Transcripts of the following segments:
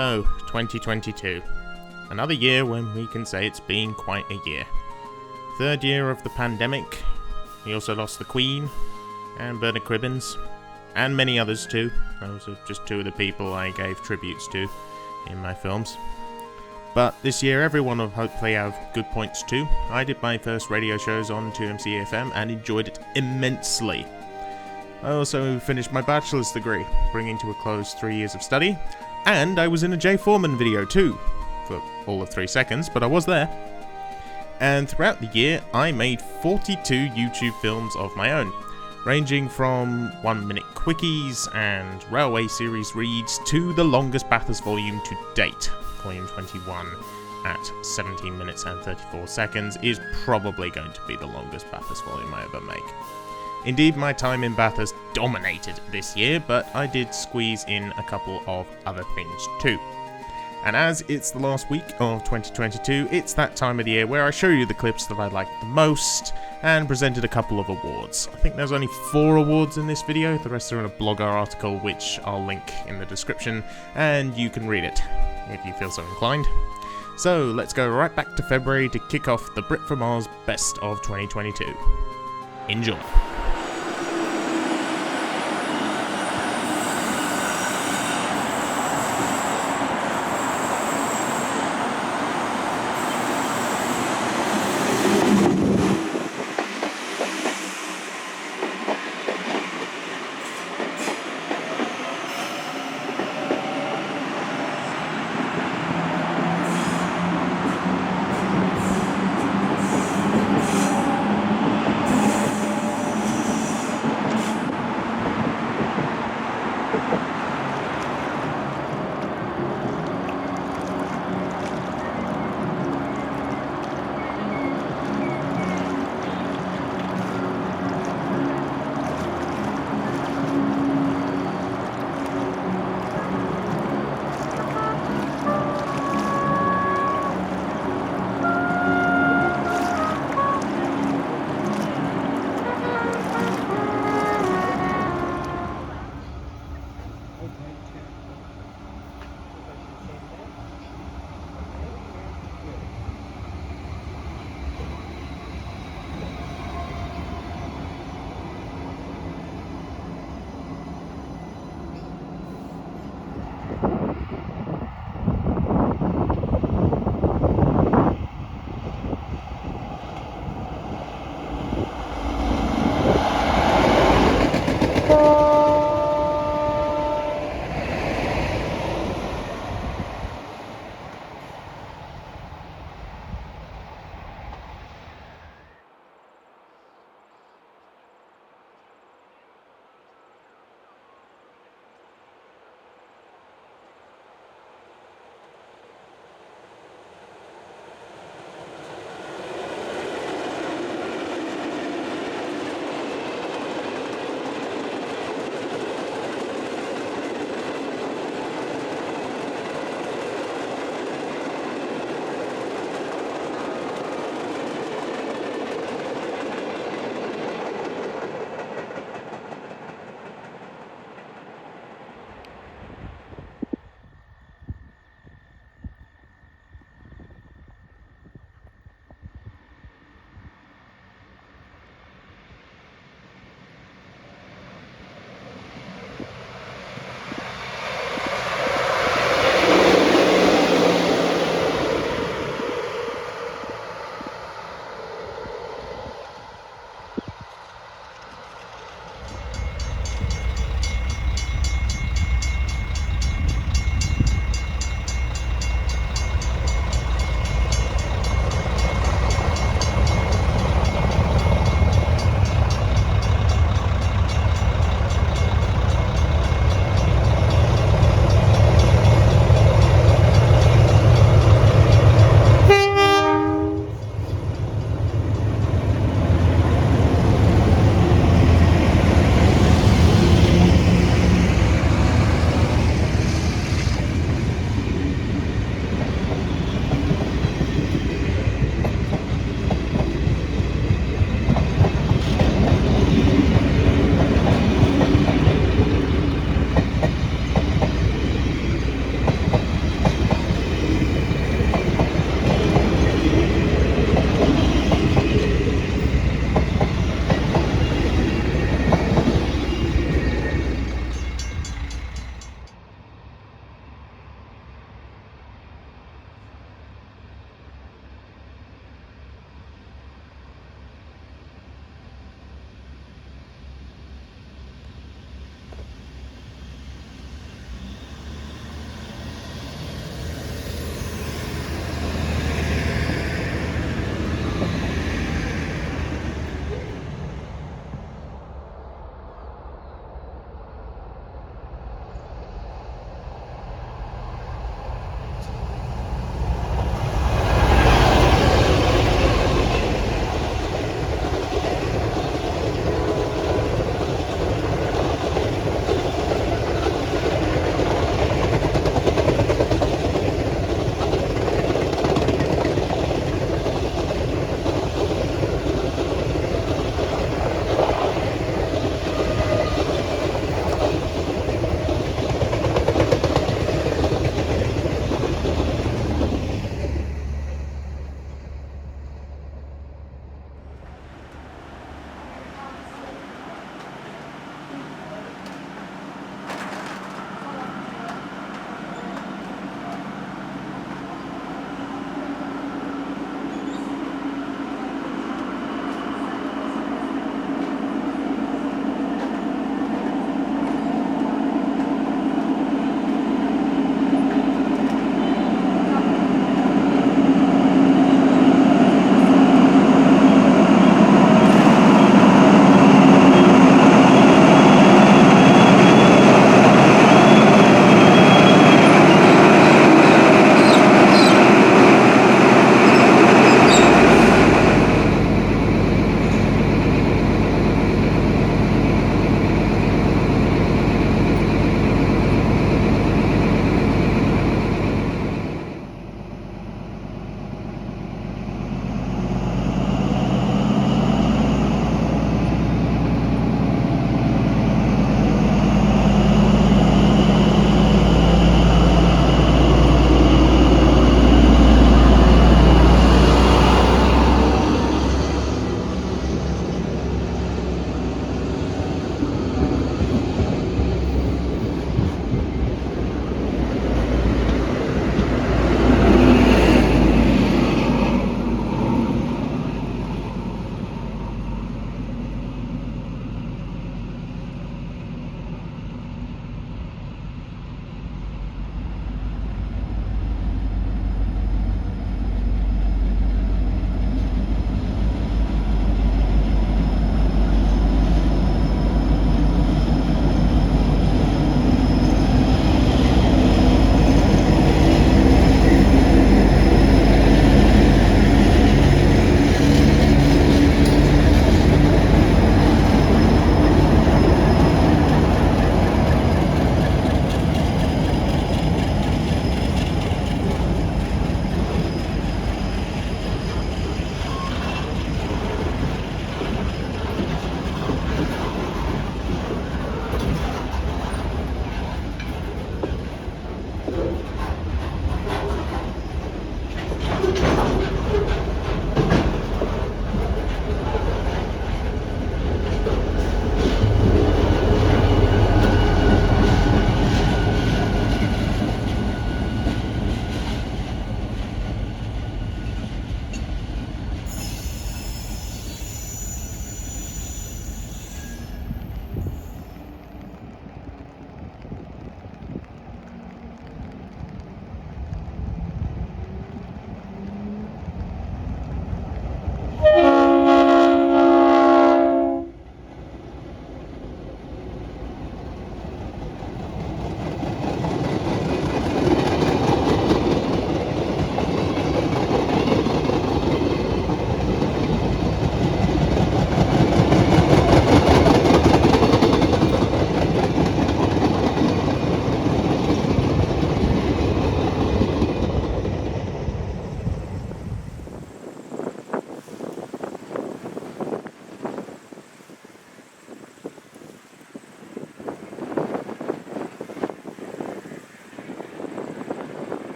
So, 2022. Another year when we can say it's been quite a year. Third year of the pandemic. We also lost the Queen, and Bernard Cribbins, and many others too. Those are just two of the people I gave tributes to in my films. But this year everyone will hopefully have good points too. I did my first radio shows on 2MC FM and enjoyed it immensely. I also finished my bachelor's degree, bringing to a close 3 years of study, and I was in a Jay Foreman video too, for all of 3 seconds, but I was there. And throughout the year, I made 42 YouTube films of my own, ranging from 1-minute quickies and railway series reads to the longest Bathurst Volume to date. Volume 21 at 17 minutes and 34 seconds is probably going to be the longest Bathurst Volume I ever make. Indeed, my time in Bathurst dominated this year, but I did squeeze in a couple of other things too. And as it's the last week of 2022, it's that time of the year where I show you the clips that I liked the most, and presented a couple of awards. I think there's only 4 awards in this video, the rest are in a blogger article which I'll link in the description, and you can read it, if you feel so inclined. So let's go right back to February to kick off the Brit from Oz Best of 2022. Enjoy.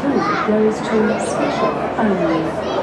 3 goes to special only.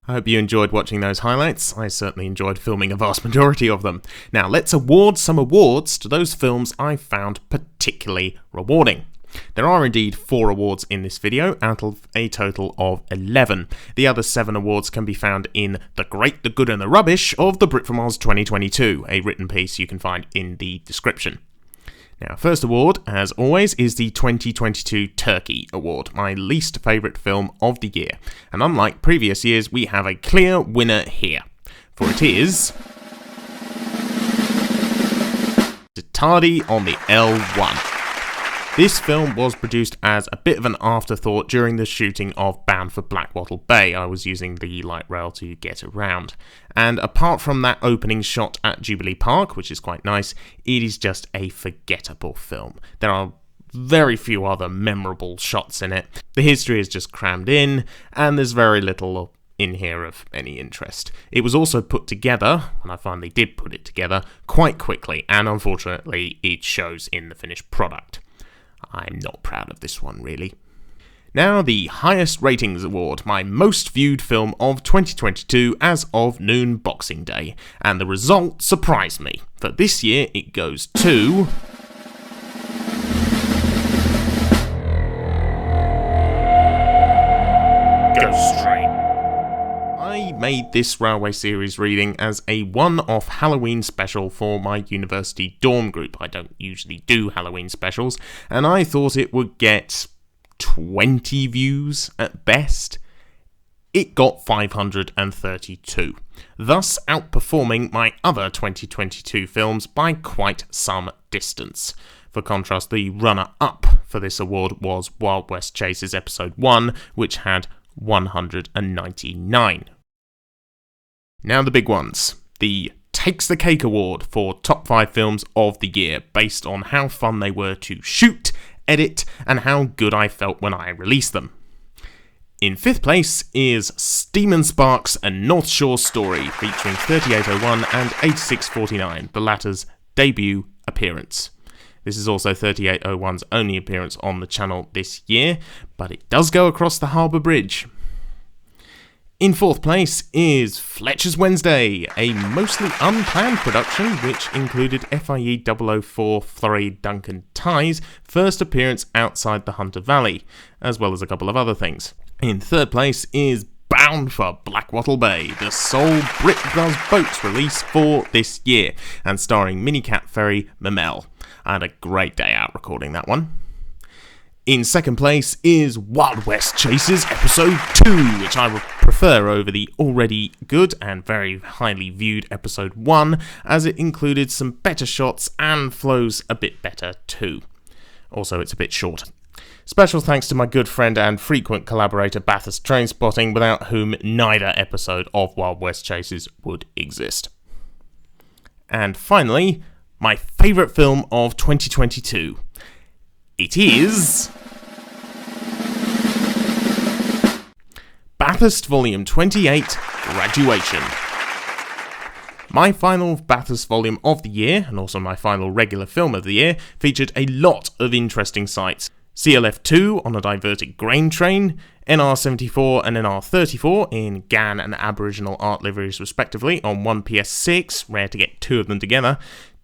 I hope you enjoyed watching those highlights. I certainly enjoyed filming a vast majority of them. Now let's award some awards to those films I found particularly rewarding. There are indeed 4 awards in this video, out of a total of 11. The other 7 awards can be found in The Great, the Good and the Rubbish of The Brit from Oz 2022, a written piece you can find in the description. Now, first award, as always, is the 2022 Turkey Award, my least favourite film of the year. And unlike previous years, we have a clear winner here. For it is... Tardy on the L1. This film was produced as a bit of an afterthought during the shooting of Bound for Blackwattle Bay. I was using the light rail to get around. And apart from that opening shot at Jubilee Park, which is quite nice, it is just a forgettable film. There are very few other memorable shots in it. The history is just crammed in, and there's very little in here of any interest. It was also put together, when I finally did put it together, quite quickly, and unfortunately it shows in the finished product. I'm not proud of this one, really. Now, the highest ratings award, my most viewed film of 2022 as of noon Boxing Day. And the result surprised me. For this year, it goes to... Ghost Train. I made this Railway Series reading as a one-off Halloween special for my university dorm group. I don't usually do Halloween specials, and I thought it would get 20 views at best. It got 532, thus outperforming my other 2022 films by quite some distance. For contrast, the runner-up for this award was Wild West Chases Episode 1, which had 199. Now the big ones. The Takes the Cake Award for Top 5 Films of the Year, based on how fun they were to shoot, edit, and how good I felt when I released them. In 5th place is Steam and Sparks, A North Shore Story, featuring 3801 and 8649, the latter's debut appearance. This is also 3801's only appearance on the channel this year, but it does go across the Harbour Bridge. In 4th place is Fletcher's Wednesday, a mostly unplanned production which included FIE 004 Florrie Duncan Tighe's first appearance outside the Hunter Valley, as well as a couple of other things. In 3rd place is Bound for Blackwattle Bay, the sole Brit Does Boats release for this year, and starring Minicat Ferry Memel. I had a great day out recording that one. In 2nd place is Wild West Chases Episode 2, which I would prefer over the already good and very highly viewed Episode 1, as it included some better shots and flows a bit better too. Also, it's a bit shorter. Special thanks to my good friend and frequent collaborator Bathurst Trainspotting, without whom neither episode of Wild West Chases would exist. And finally, my favourite film of 2022. It is... Bathurst Volume 28, Graduation. My final Bathurst Volume of the year, and also my final regular film of the year, featured a lot of interesting sights. CLF2 on a diverted grain train, NR74 and NR34 in GAN and Aboriginal art liveries respectively on 1PS6, rare to get 2 of them together,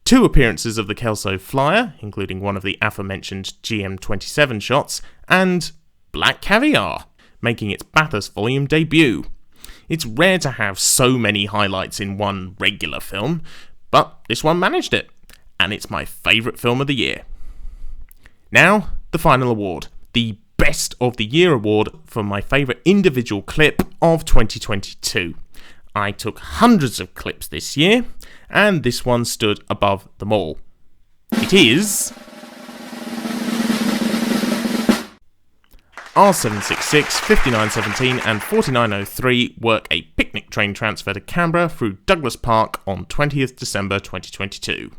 2 appearances of the Kelso Flyer, including one of the aforementioned GM27 shots, and Black Caviar, making its Bathurst Volume debut. It's rare to have so many highlights in one regular film, but this one managed it, and it's my favourite film of the year. Now, the final award, the Best of the Year award for my favourite individual clip of 2022. I took hundreds of clips this year, and this one stood above them all. It is... R766, 5917 and 4903 work a picnic train transfer to Canberra through Douglas Park on 20th December 2022.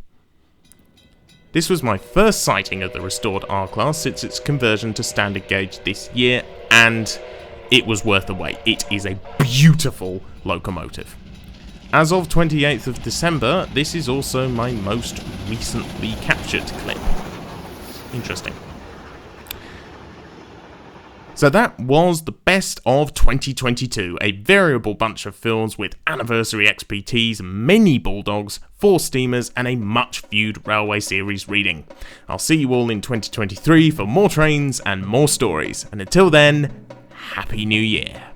This was my first sighting of the restored R-Class since its conversion to standard gauge this year, and it was worth the wait. It is a beautiful locomotive. As of 28th of December, this is also my most recently captured clip. Interesting. So that was the best of 2022, a variable bunch of films with anniversary XPTs, many Bulldogs, 4 steamers, and a much-viewed Railway Series reading. I'll see you all in 2023 for more trains and more stories, and until then, Happy New Year.